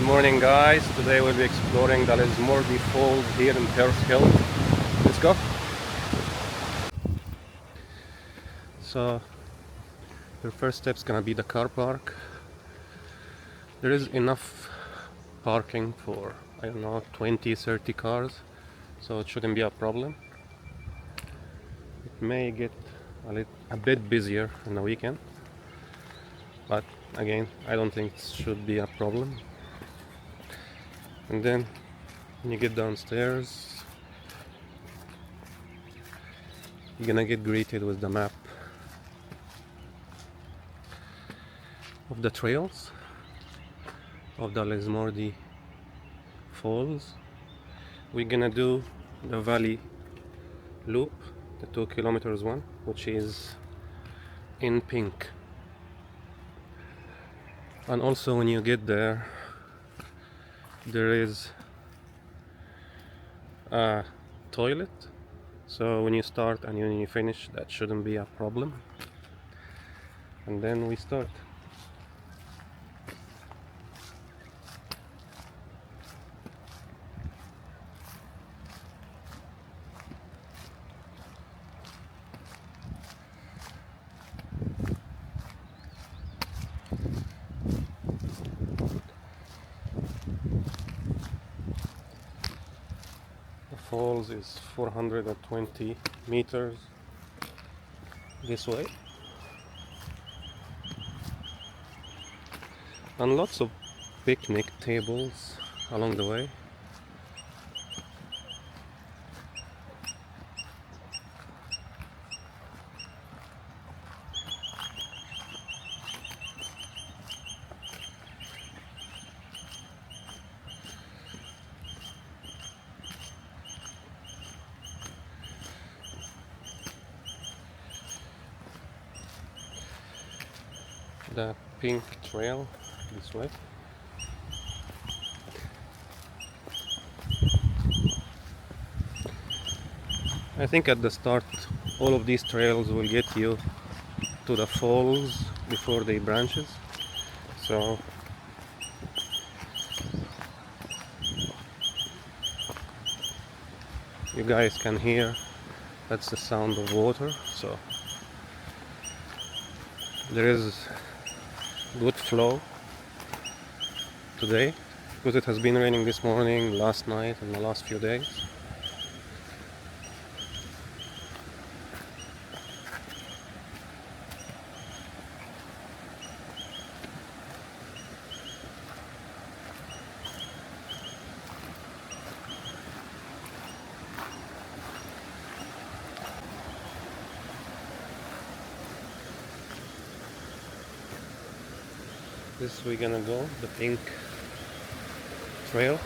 morning, guys. Today we'll be exploring the Lesmurdie Falls here in Perth Hill. Let's go. So your first step's gonna be the car park. There is enough parking for, I don't know, 20-30 cars, so it shouldn't be a problem. It may get a bit busier on the weekend, but again, I don't think it should be a problem. And then when you get downstairs, you're gonna get greeted with the map of the trails of the Lesmurdie Falls. We're gonna do the valley loop, the 2 kilometers one, which is in pink. And also when you get there, there is a toilet, so when you start and when you finish, that shouldn't be a problem. And then we start. The falls is 420 meters this way, and lots of picnic tables along the way. The pink trail this way. I think at the start all of these trails will get you to the falls before they branches, so you guys can hear that's the sound of water. So there is good flow today because it has been raining this morning, last night, and the last few days. This we're gonna go the pink trail.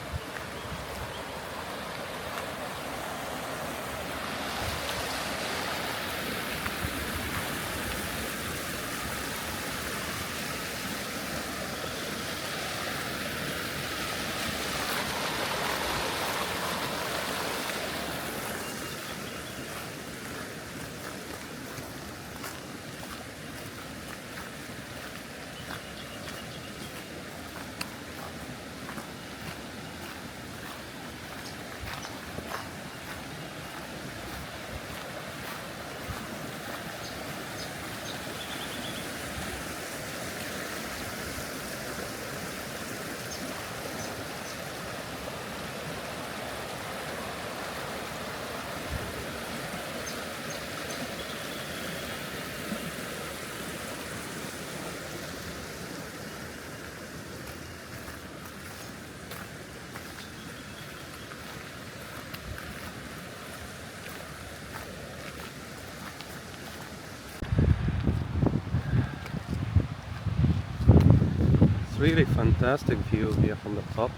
Really fantastic view here from the top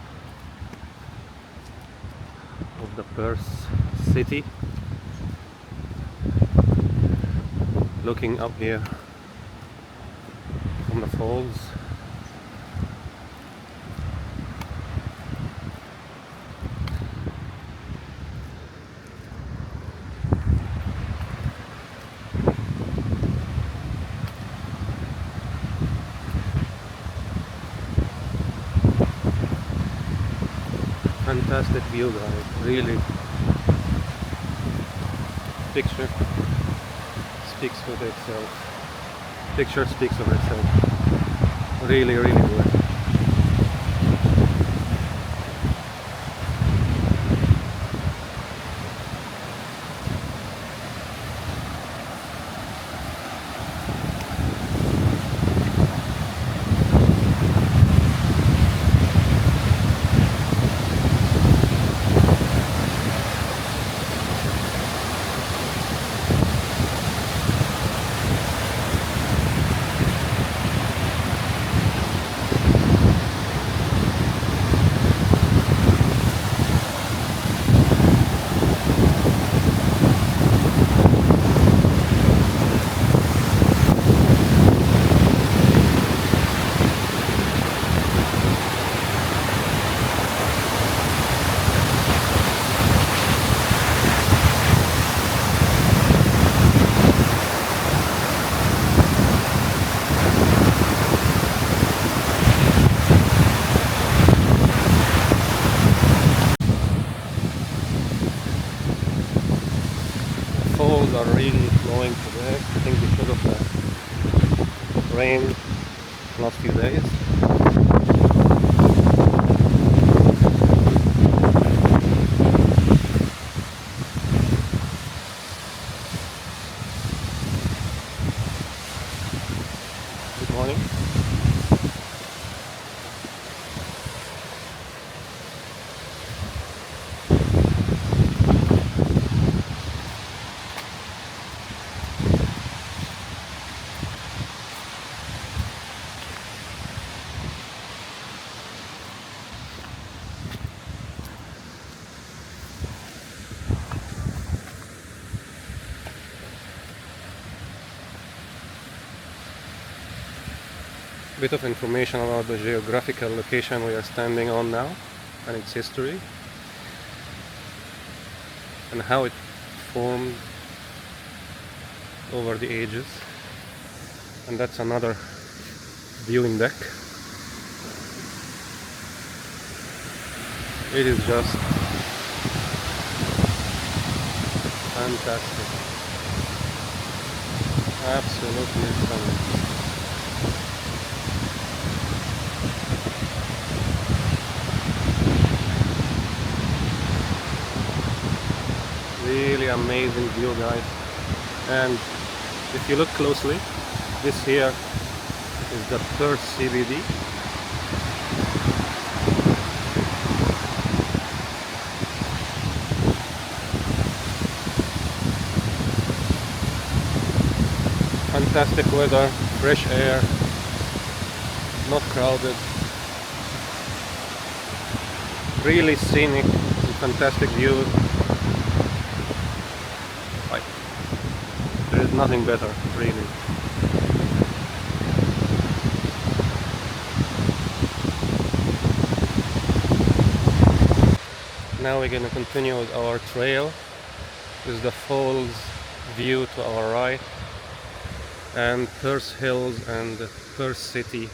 of the Perth city, looking up here from the falls. fantastic view, guys. Really, picture speaks for itself. Picture speaks for itself. Really, really good. Falls are really flowing today. I think because of the rain last few days. Good morning. Bit of information about the geographical location we are standing on now and its history and how it formed over the ages. And that's another viewing deck. It is just fantastic, absolutely stunning. Really amazing view, guys. And if you look closely, this here is the Perth CBD. Fantastic weather, fresh air, not crowded, really scenic, fantastic views. There is nothing better, really. Now we're going to continue with our trail. This is the falls view to our right, and Perth Hills and Perth City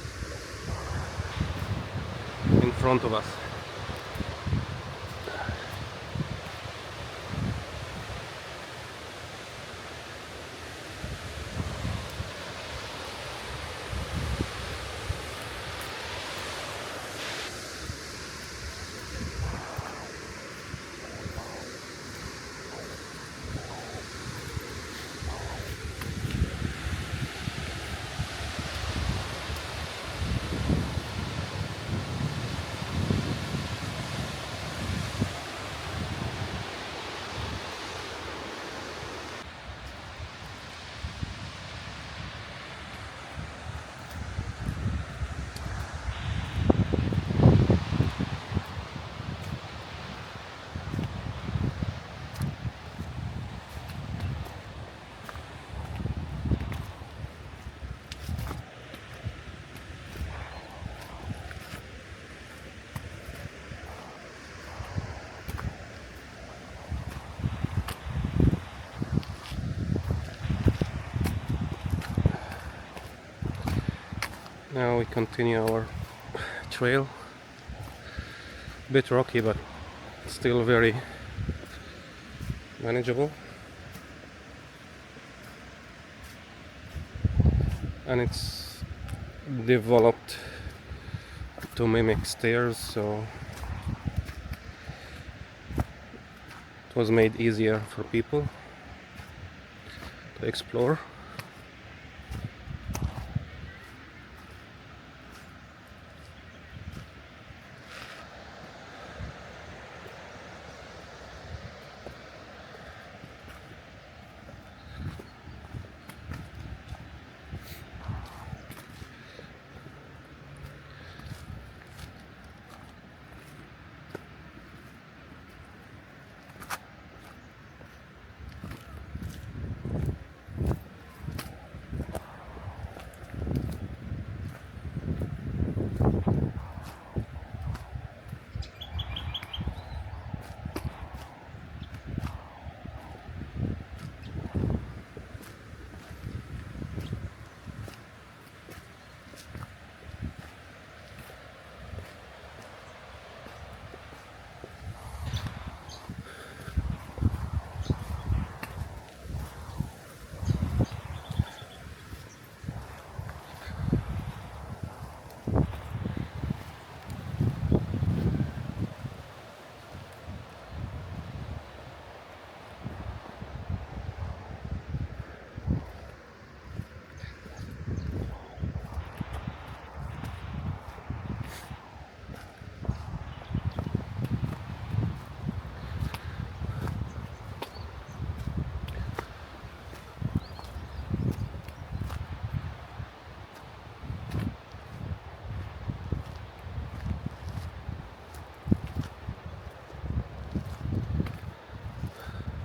in front of us. Now we continue our trail. Bit rocky, but still very manageable, and it's developed to mimic stairs, so it was made easier for people to explore.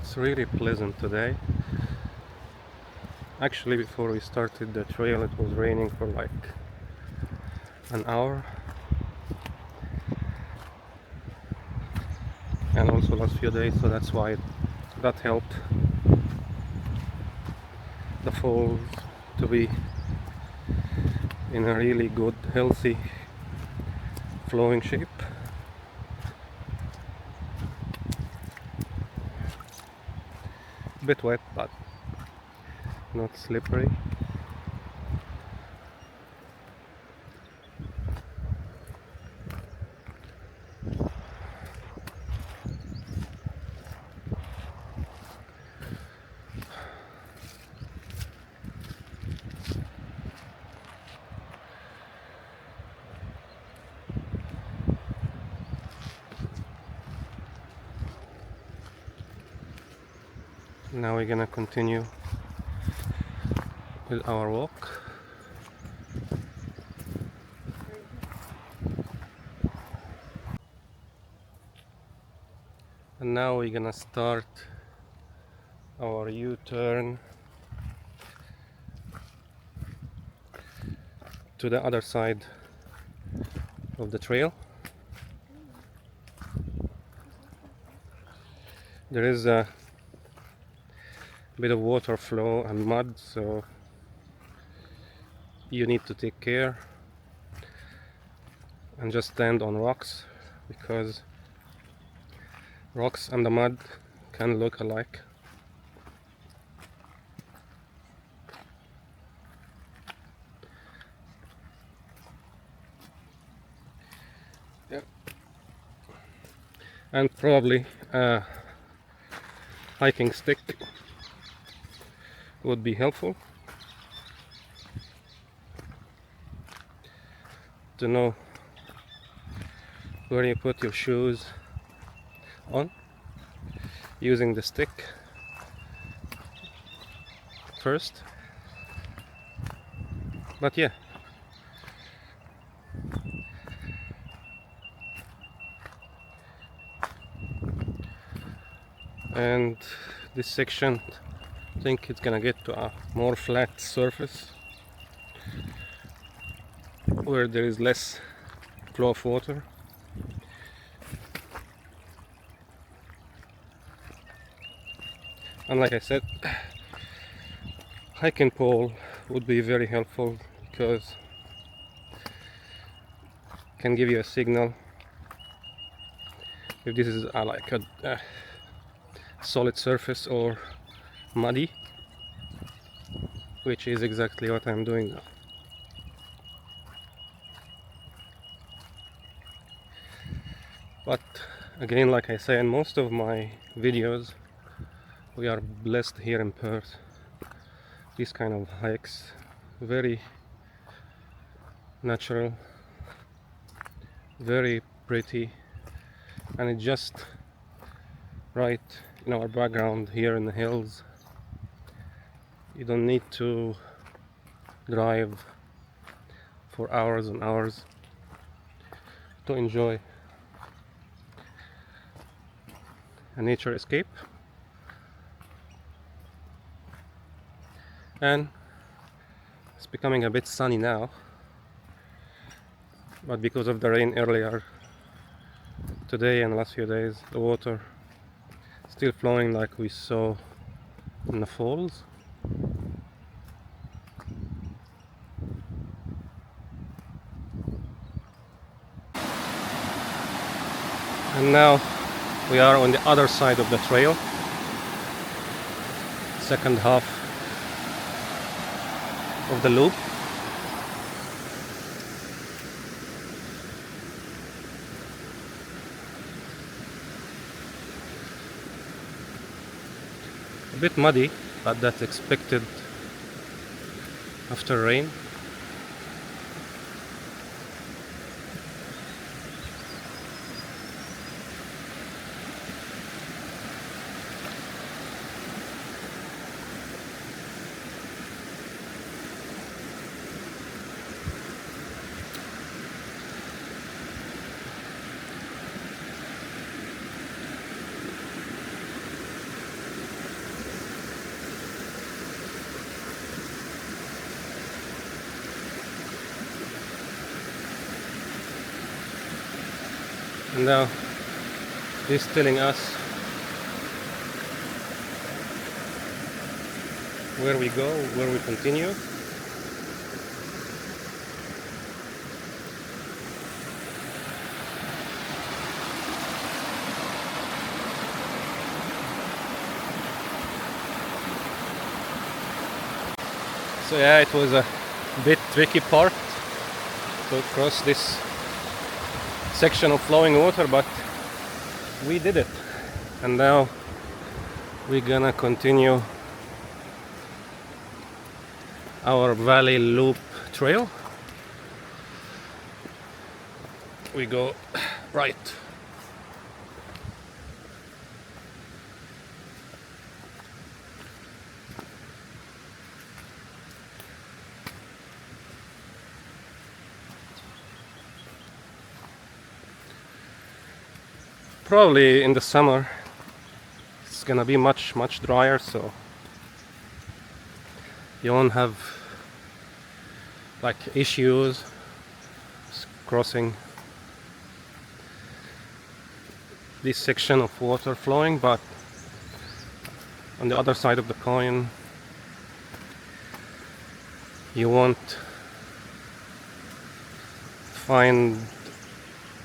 It's really pleasant today. Actually, before we started the trail, it was raining for like an hour, and also last few days, so that's why that helped the falls to be in a really good, healthy, flowing shape. A bit wet, but not slippery. Now we're gonna continue with our walk. And now we're gonna start our U-turn to the other side of the trail. There is a bit of water flow and mud, so you need to take care and just stand on rocks, because rocks and the mud can look alike. Yeah. And probably a hiking stick would be helpful to know where you put your shoes on, using the stick first. But yeah, and this section, I think it's gonna get to a more flat surface where there is less flow of water. And like I said, hiking pole would be very helpful, because it can give you a signal if this is like a solid surface or muddy, which is exactly what I'm doing now. But again, like I say in most of my videos, we are blessed here in Perth. These kind of hikes, very natural, very pretty, and it's just right in our background here in the hills. You don't need to drive for hours and hours to enjoy a nature escape. And it's becoming a bit sunny now, but because of the rain earlier today and the last few days, the water still flowing like we saw in the falls. And now we are on the other side of the trail, second half of the loop. A bit muddy, but that's expected after rain. And now this is telling us where we go, where we continue. So yeah, it was a bit tricky part to cross this section of flowing water, but we did it. And now we're gonna continue our valley loop trail. We go right. Probably in the summer it's gonna be much drier, so you won't have like issues crossing this section of water flowing. But on the other side of the coin, you won't find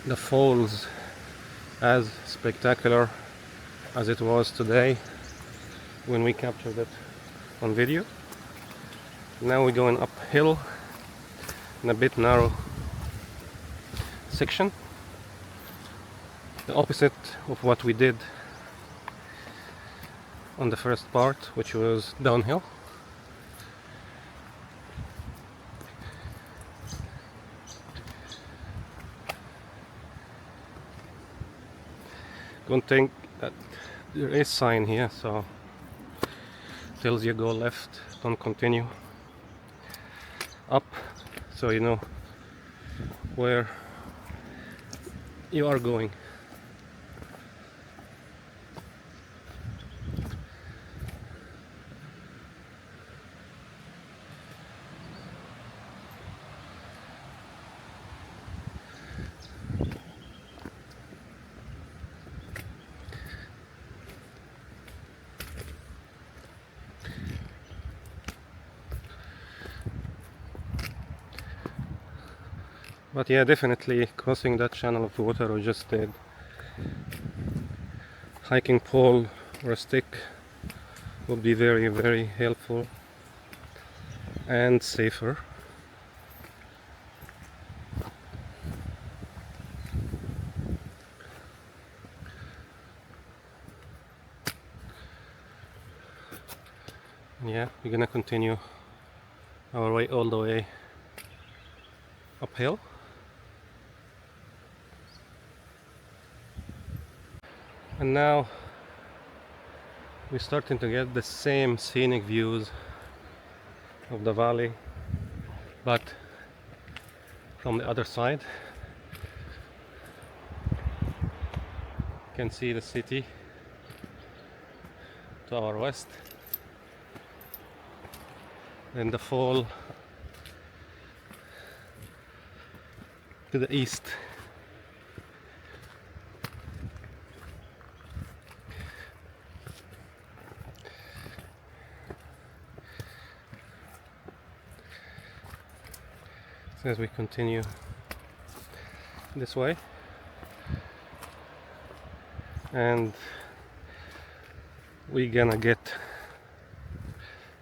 the falls as spectacular as it was today when we captured it on video. Now we're going uphill in a bit narrow section, the opposite of what we did on the first part, which was downhill. Don't think that there is sign here, so tells you go left, don't continue. Up, so you know where you are going. But yeah, definitely crossing that channel of water we just did hiking pole or a stick would be very, very helpful and safer. Yeah, we're gonna continue our way all the way uphill. And now we're starting to get the same scenic views of the valley, but from the other side. You can see the city to our west, and the fall to the east. So as we continue this way, and we're gonna get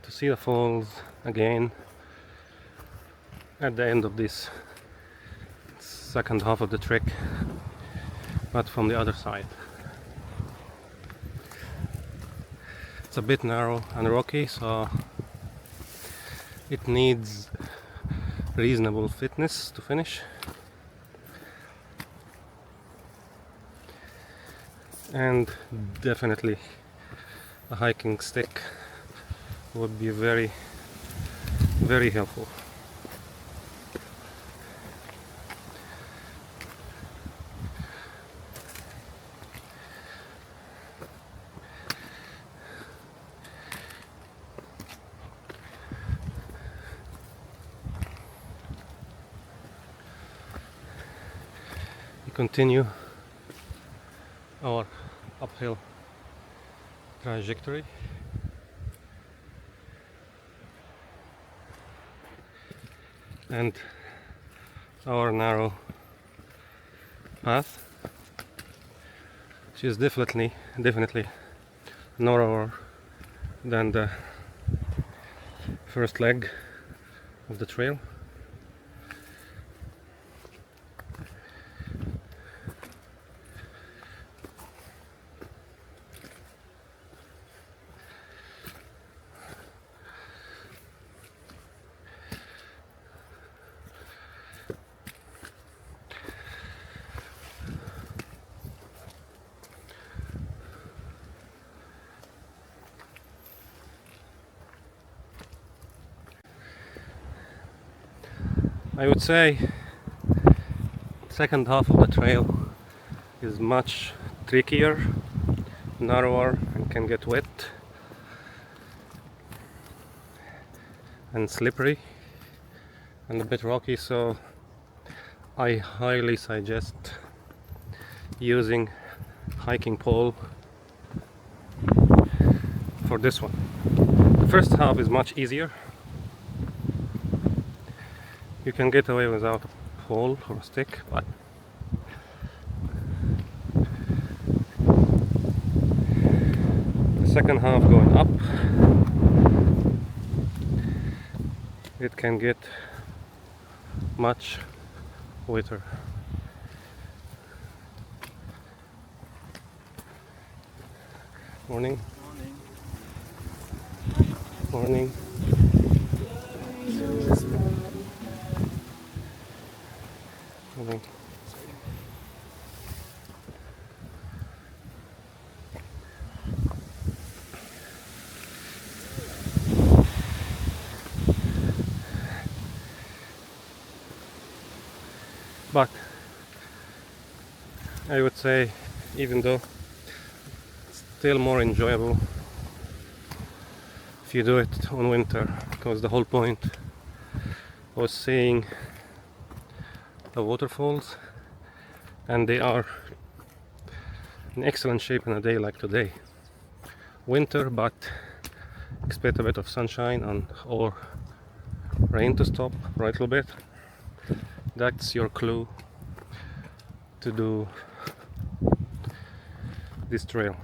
to see the falls again at the end of this second half of the trek, but from the other side. It's a bit narrow and rocky, so it needs reasonable fitness to finish, and definitely a hiking stick would be very, very helpful. We continue our uphill trajectory. And our narrow path, which is definitely narrower than the first leg of the trail. I would say second half of the trail is much trickier, narrower, and can get wet and slippery and a bit rocky, so I highly suggest using hiking pole for this one. The first half is much easier. You can get away without a pole or a stick, but the second half going up, it can get much wetter. Morning. Morning. Morning. But I would say, even though it's still more enjoyable if you do it on winter, because the whole point was seeing the waterfalls, and they are in excellent shape in a day like today. Winter, but expect a bit of sunshine and or rain to stop right a little bit. That's your clue to do this trail.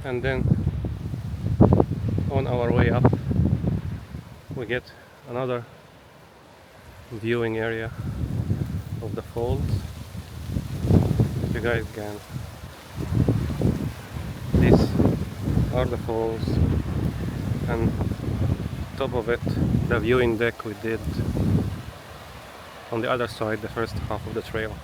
And then on our way up we get another viewing area of the falls. You guys can, these are the falls, and top of it the viewing deck we did on the other side, the first half of the trail.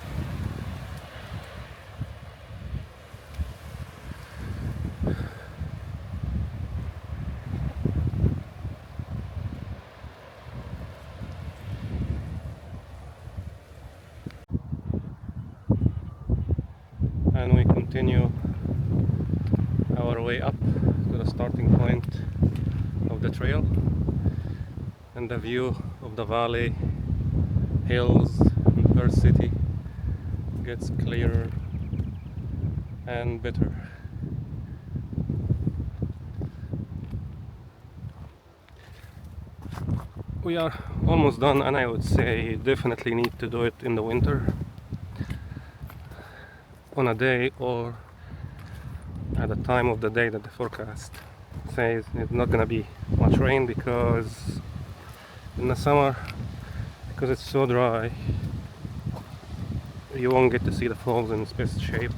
And we continue our way up to the starting point of the trail, and the view of the valley, hills, and Perth city gets clearer and better. We are almost done, and I would say definitely need to do it in the winter, on a day or at the time of the day that the forecast says it's not gonna be much rain, because in the summer, because it's so dry, you won't get to see the falls in its best shape.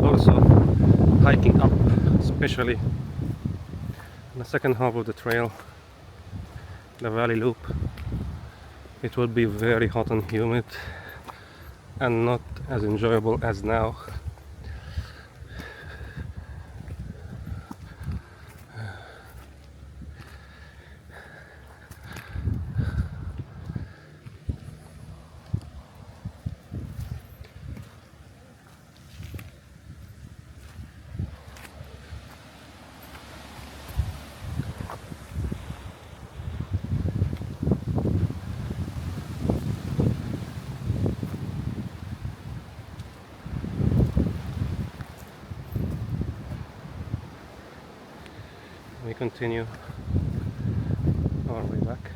Also, hiking up, especially in the second half of the trail, the valley loop, it will be very hot and humid and not as enjoyable as now. We continue our way back.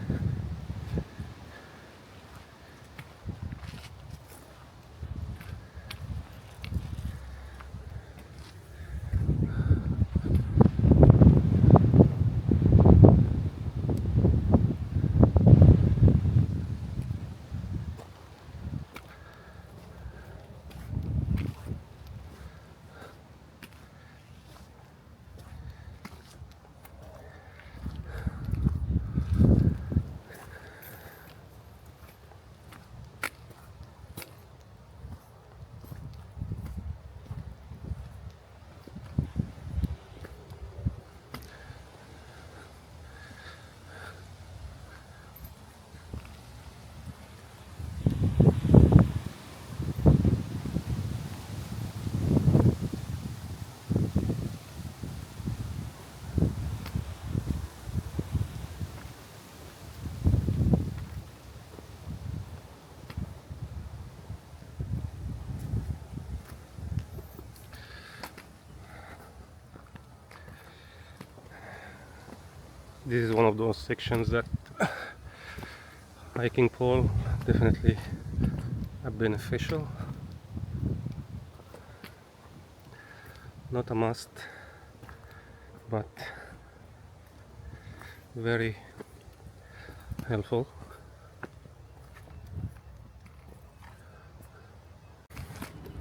This is one of those sections that hiking pole definitely are beneficial. Not a must, but very helpful.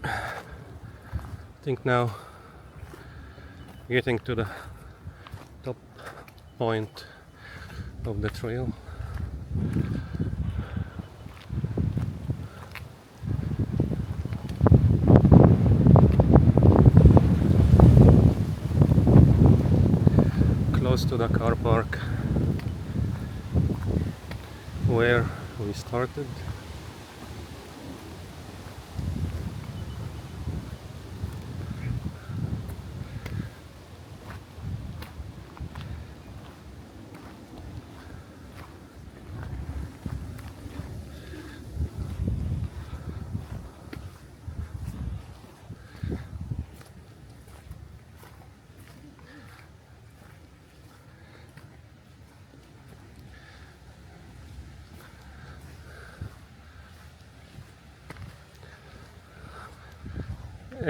I think now getting to the top point of the trail. Close to the car park where we started.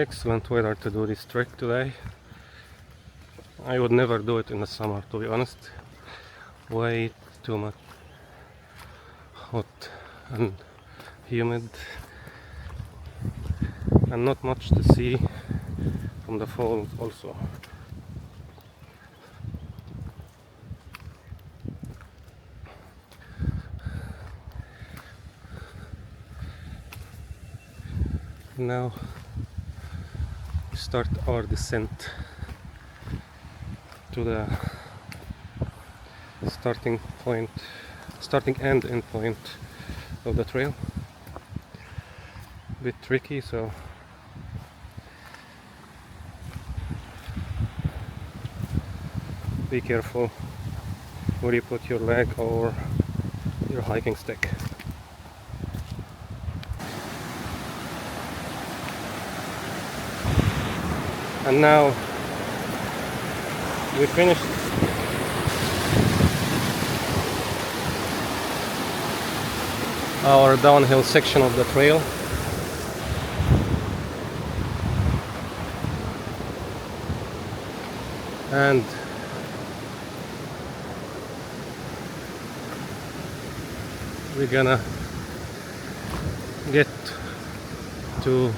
Excellent weather to do this trek today. I would never do it in the summer, to be honest. Way too much hot and humid, and not much to see from the falls also. Now we start our descent to the starting and end point of the trail. A bit tricky, so be careful where you put your leg or your hiking stick. And now we finished our downhill section of the trail. And we're gonna get to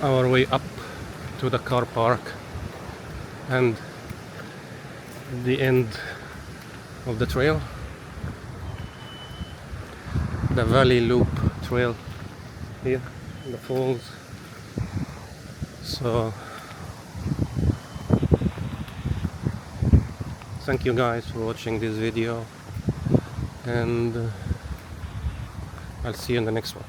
our way up to the car park and the end of the trail, the Valley Loop trail here in the falls. So thank you guys for watching this video, and I'll see you in the next one.